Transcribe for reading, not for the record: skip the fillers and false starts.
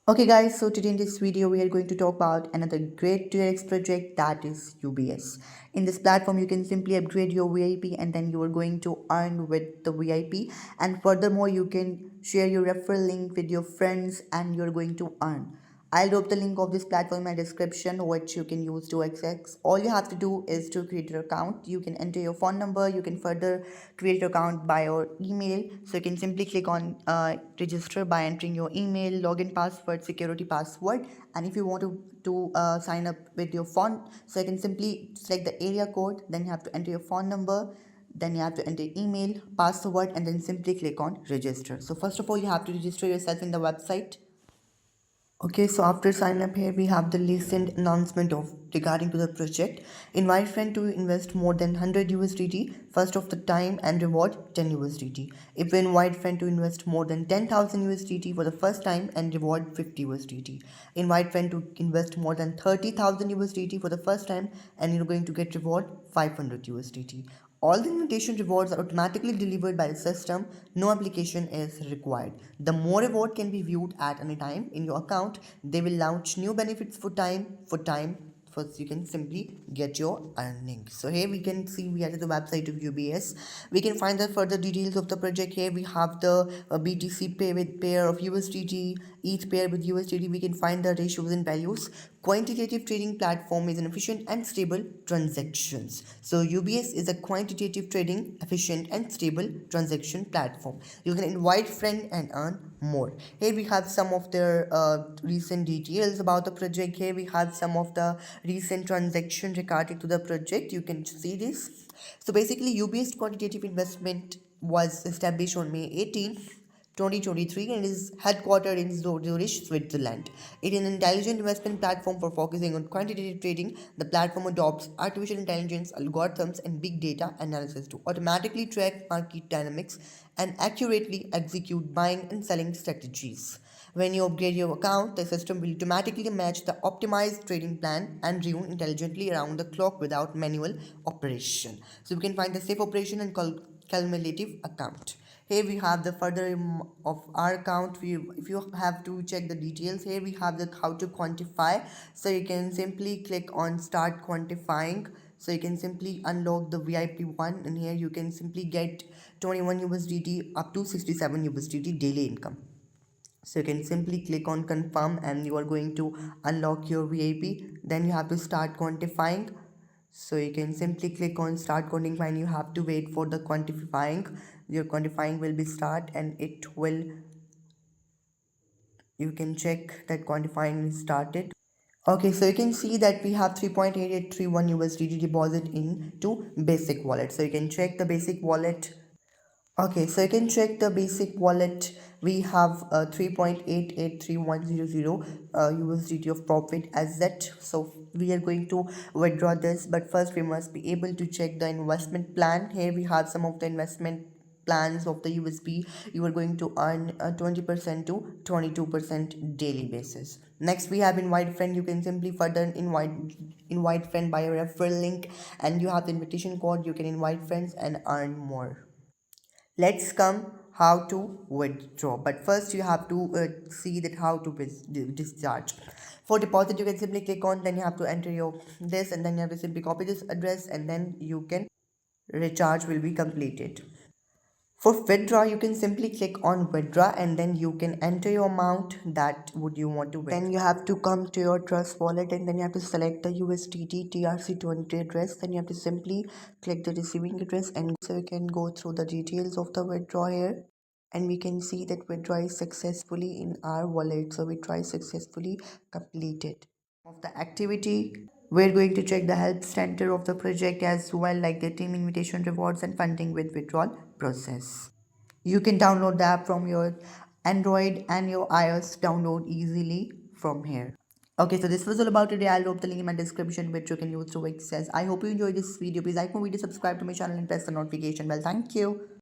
Okay guys, so today in this video we are going to talk about another great 2x project, that is UBS. In this platform you can simply upgrade your VIP and then you are going to earn with the VIP, and furthermore you can share your referral link with your friends and you're going to earn. I'll drop the link of this platform in my description, which you can use to access. All you have to do is to create your account. You can enter your phone number. You can further create your account by your email. So you can simply click on register by entering your email, login password, security password. And if you want to sign up with your phone, so you can simply select the area code. Then you have to enter your phone number. Then you have to enter email, password, and then simply click on register. So first of all, you have to register yourself in the website. Okay, so after sign up here, we have the recent announcement of regarding to the project. Invite friend to invest more than 100 USDT first of the time and reward 10 USDT. If you invite friend to invest more than 10,000 USDT for the first time and reward 50 USDT. Invite friend to invest more than 30,000 USDT for the first time and you're going to get reward 500 USDT. All the invitation rewards are automatically delivered by the system. No application is required. The more reward can be viewed at any time in your account. They will launch new benefits for time. First, you can simply get your earnings. So here we can see we are at the website of UBS. We can find the further details of the project. Here we have the BTC pay with pair of USDT, each pair with USDT. We can find the ratios and values. Quantitative trading platform is an efficient and stable transactions. So UBS is a quantitative trading, efficient and stable transaction platform. You can invite friend and earn more. Here we have some of their recent details about the project. Here we have some of the recent transaction regarding to the project. You can see this. So basically UBS quantitative investment was established on May 18, 2023 and is headquartered in Zurich, Switzerland. It is an intelligent investment platform for focusing on quantitative trading. The platform adopts artificial intelligence, algorithms, and big data analysis to automatically track market dynamics and accurately execute buying and selling strategies. When you upgrade your account, the system will automatically match the optimized trading plan and run intelligently around the clock without manual operation. So we can find the safe operation and cumulative account. Here we have the further of our account. If you have to check the details, here we have the how to quantify. So you can simply click on start quantifying. So you can simply unlock the VIP one, and here you can simply get 21 USDT up to 67 USDT daily income. So you can simply click on confirm and you are going to unlock your VIP. Then you have to start quantifying. So you can simply click on start quantifying. You have to wait for the quantifying. Your quantifying will be start and it will, you can check that quantifying is started. Okay, so you can see that we have 3.8831 USDT deposit into basic wallet. So you can check the basic wallet. Okay, so you can check the basic wallet. We have 3.883100 USDT of profit as that. So we are going to withdraw this, but first we must be able to check the investment plan. Here we have some of the investment plans of the USB. You are going to earn 20% to 22% daily basis. Next we have invite friend. You can simply further invite friend by a referral link, and you have the invitation code. You can invite friends and earn more. Let's come how to withdraw, but first you have to see that how to discharge. For deposit you can simply click on, then you have to enter your this, and then you have to simply copy this address, and then you can recharge will be completed. For withdraw, you can simply click on withdraw and then you can enter your amount that would you want to withdraw. Then you have to come to your Trust wallet and then you have to select the USDT TRC20 address. Then you have to simply click the receiving address, and so you can go through the details of the withdraw here. And we can see that withdraw is successfully in our wallet. So withdraw is successfully completed. Of the activity, we're going to check the help center of the project as well, like the team invitation rewards and funding with withdrawal process. You can download the app from your Android and your iOS, download easily from here. Okay, so this was all about today. I'll drop the link in my description which you can use to access. I hope you enjoyed this video. Please like my video, subscribe to my channel and press the notification bell. Thank you.